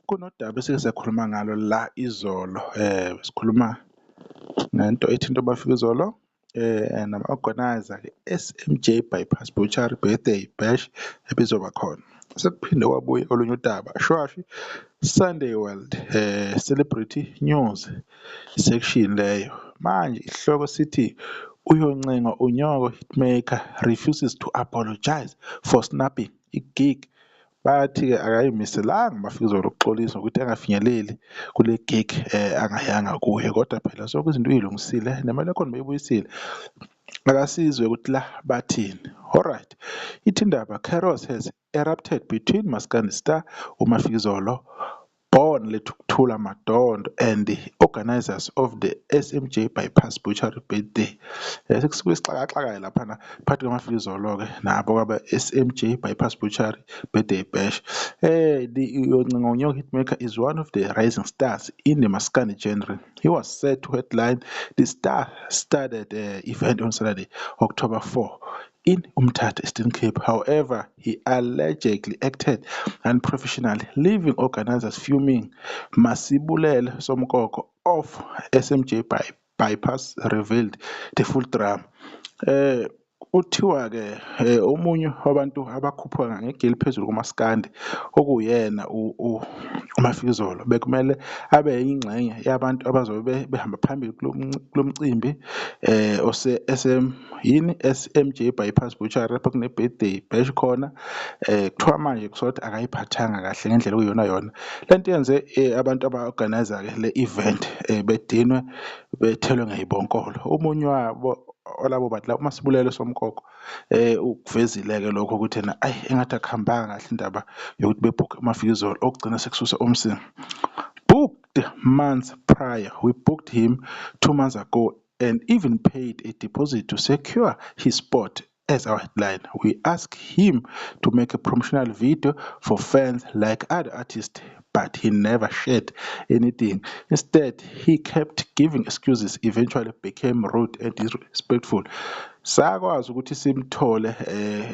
Kunodaba esike sakhuluma ngalo la izolo, sikhuluma ngento ethinta abafikizolo nama-organizer-ke SMJ Bypass Butchery Birthday Bash ebizoba khona. Sekuphinde kwabuye olunye udaba Shwashi Sunday World Celebrity News section leyo. Manje isihloko sithi uyoncenga unyoko hitmaker refuses to apologize for snapping igig. Bathi-ke akayimiselanga amafikizolo okuxolisa ukuthi engafinyeleli kule gig angayanga kuye, kodwa phela sonke izinto uyilungisile nemali yakhona beyibuyisile, akasizwe ukuthi la bathini. Alright, ithi indaba chaos has erupted between Maskandi Star uMafikizolo born Lethukuthula Madondo and the organizers of the SMJ Bypass Butchery Birthday. Sekusuke isixakaxakayo laphana phakathi kwamafikizolo-ke nabo kwaba SMJ Bypass Butchery Birthday Bash. Yoncenga Unyoko Hitmaker is one of the rising stars in the Maskandi genre. He was set to headline the star-studded event on Saturday, October 4 in Umtata, Eastern Cape. However, he allegedly acted unprofessionally, leaving organizers fuming. Masibulele Somkoko of SMJ Bypass revealed the full drama. Uthiwa-ke omunye wabantu abakhuphwa ngegeli phezulu kumaskandi okuyena uMafikizolo bekumele abe yingxenye yabantu abazobe behamba phambili kulo mcimbi SMJ Bypass Butchery lapho kune-birthday bash khona. Kuthiwa manje kusothi akayiphathanga kahle ngendlela okuyiyona yona. Lento yenze abantu aba-organizer-ke le event bedinwe bethelwe ngey'bonkolo. Omunye wabo olabo bantu labo uMasibulelo Somkoko ukuvezile-ke lokho ukuthi yena engathi akuhambanga kahle indaba yokuthi bebhukhe uMafikizolo okugcina sekususa umsindo. Booked months prior, we booked him 2 months ago and even paid a deposit to secure his spot as our headline. We asked him to make a promotional video for fans like other artists, but he never shared anything. Instead, he kept giving excuses, eventually became rude and disrespectful. Sakwazi ukuthi simthole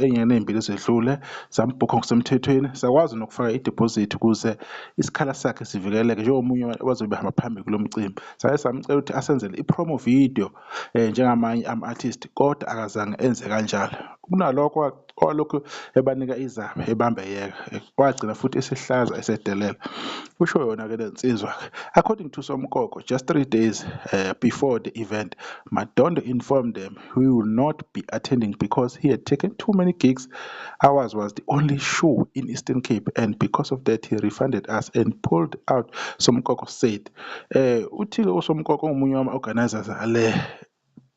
enyangeni ezimbili ezedlule, sambhukha ngokusemthethweni, sakwazi nokufaka i-deposit ukuze isikhala sakhe sivikeleke njengomunye abazobe behamba phambili kulo mcimbi. Sake samcela ukuthi asenzele i-promo video njengamanye ama-artist, kodwa akazange enze kanjalo. Kunalokho walokhu ebanika izaba ebambeyeka, wagcina futhi esihlaza esedelela. Usho yona-ke le nsizwa-ke. According to Somkoko, just 3 days before the event, Madondo informed them he will not be attending because he had taken too many gigs. Ours was the only show in Eastern Cape, and because of that he refunded us and pulled out, Somkoko said. Uthi uSomkoko umunye wama-organizers ale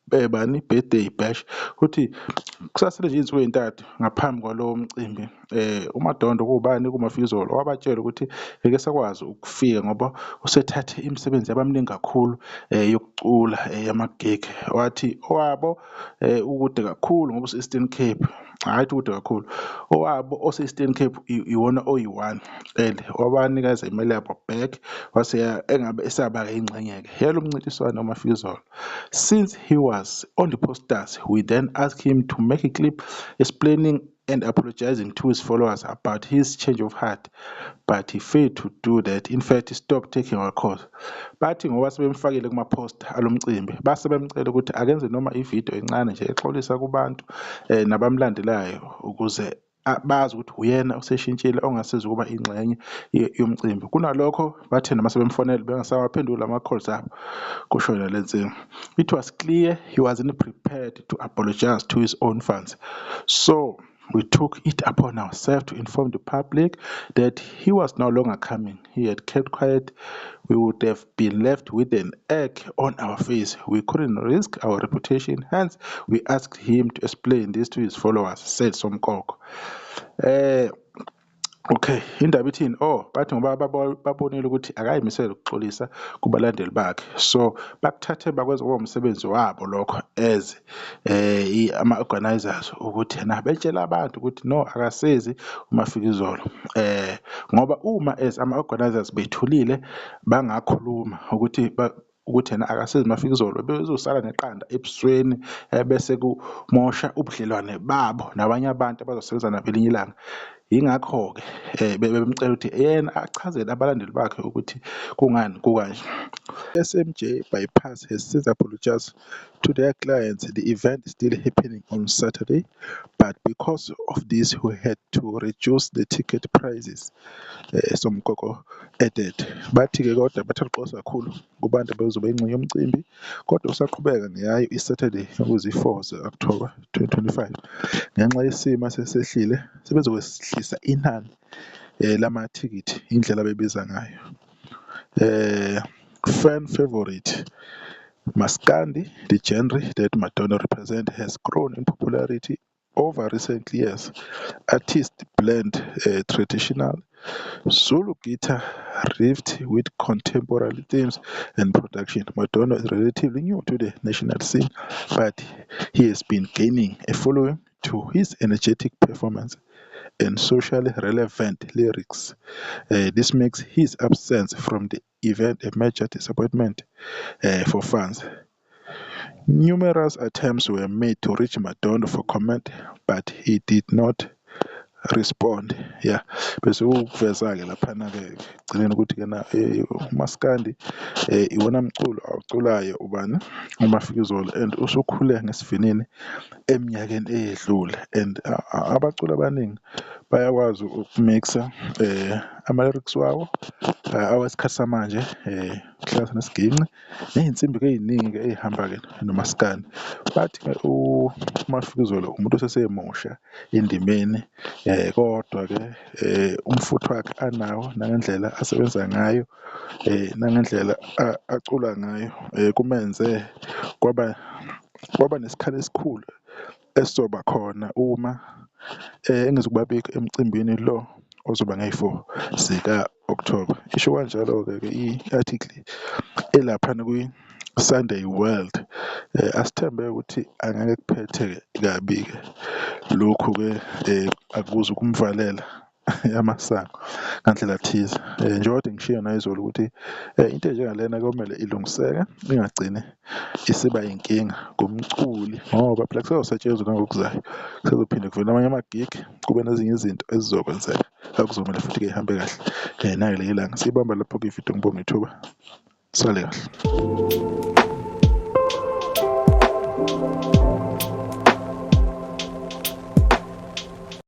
bebani birthday bash uthi kusasele nje izinsuku ezintathu ngaphambi kwalowo mcimbi uMadondo kubani kuMafikizolo wabatshela ukuthi ngeke sakwazi ukufika ngoba usethathe imisebenzi yabamningi kakhulu yokucula yamagig. Wathi owabo ukude kakhulu ngoba use-Eastern Cape, hayi ukude kakhulu, owabo ose-Eastern Cape iwona oyi-1 and wabanikeza imali yabo back wase engabe esaba ingxenye-ke yalo mncintiswano uMafikizolo. Since he was on the posters, we then asked him to make a clip explaining and apologizing to his followers about his change of heart, but he failed to do that. In fact, he stopped taking our calls. Bathi ngoba sebemfakile kuma-poster alomcimbi base bemcela ukuthi akenze noma ividiyo encane nje exolisa kubantu nabamlandelayo ukuze bazi ukuthi uyena oseshintshile ongasiza ukuba ingxenye yomcimbi. Kunalokho bathe noma sebemfonela bengasawaphendula ama-calls abo. Kusho yona le nsizwa. It was clear he wasn't prepared to apologize to his own fans. So we took it upon ourselves to inform the public that he was no longer coming. He had kept quiet. We would have been left with an egg on our face. We couldn't risk our reputation. Hence, we asked him to explain this to his followers, said Somkoko. Okay, indaba ithini? Bathi ngoba babonile ukuthi akayimisele ukuxolisa kubalandeli bakhe, so bakuthathe bakwenza kube umsebenzi wabo lokho as ama-organizers ukuthi na betshela abantu ukuthi no akasezi uMafikizolo. Ngoba uma as ama-organizers bethulile bangakhuluma ukuthi ukuthi yena akasizi Mafikizolo bezosala neqanda ebusweni bese kumosha ubudlelwane babo nabanye abantu abazosebenza nabo elinye ilanga. Yingakho-ke bemcela ukuthi yena achazele abalandeli bakhe ukuthi kungani kukanje. SMJ Bypass has since apologized to their clients. The event is still happening on Saturday, but because of this, we had to reduce the ticket prices. Somgoko added. Bathi-ke kodwa bathokoza kakhulu kubantu abazoba ingxenye yomcimbi, kodwa usaqhubeka ngayo iSaturday okuzi-4 ze-October 2025. Ngenxa yesimo sesehlile sebezokwehlisa inani lamathikithi indlela abebiza ngayo. Fan favorite Maskandi, the genre that Madonna represents, has grown in popularity over recent years. Artists blend traditional Zulu guitar riffed with contemporary themes and production. Madonna is relatively new to the national scene, but he has been gaining a following to his energetic performance and socially relevant lyrics. This makes his absence from the event a major disappointment for fans. Numerous attempts were made to reach Madonna for comment, but he did not respond. Yeah, bese ukuveza-ke laphana-ke ekugcineni ukuthi-ke na uMaskandi iwona mculo awuculayo ubani uMafikizolo and usukhule ngesivinini eminyakeni eyedlule and abaculi abaningi bayakwazi ukumixa ama-lyrics wawo awesikhathi samanje kuhlanganisa nesiginci ney'nsimbi-ke ey'ningi-ke ey'hamba-ke nomaskandi. Bathi-ke uMafikizolo umuntu osesemusha endimeni kodwa-ke umfutho wakhe anawo nangendlela asebenza ngayo nangendlela acula ngayo kumenze kwaba nesikhala esikhulu esizoba khona uma engezukubabikho emcimbini lo ozoba ngeyi-4 zika-October. Isho kanjalo-ke i-article elaphana kwi-Sunday World. Asithembe ukuthi angeke kuphethe kabi-ke lokhu-ke akuze ukumvalela amasango ngandlela thize. Njengoba kade ngishiya nayizolo ukuthi into enjengalena komele ilungiseke ingagcini isiba yinkinga kumculi ngoba phela kusazosetshenzwa nangokuzayo, kusazophinde kuvele amanye ama-gig, kube nezinye izinto ezizokwenzeka akuzomele futhi-ke ihambe kahle nangeliye ilanga. Siyibamba lapho-ke ividiyo ngibonge ithuba. Sale kahle.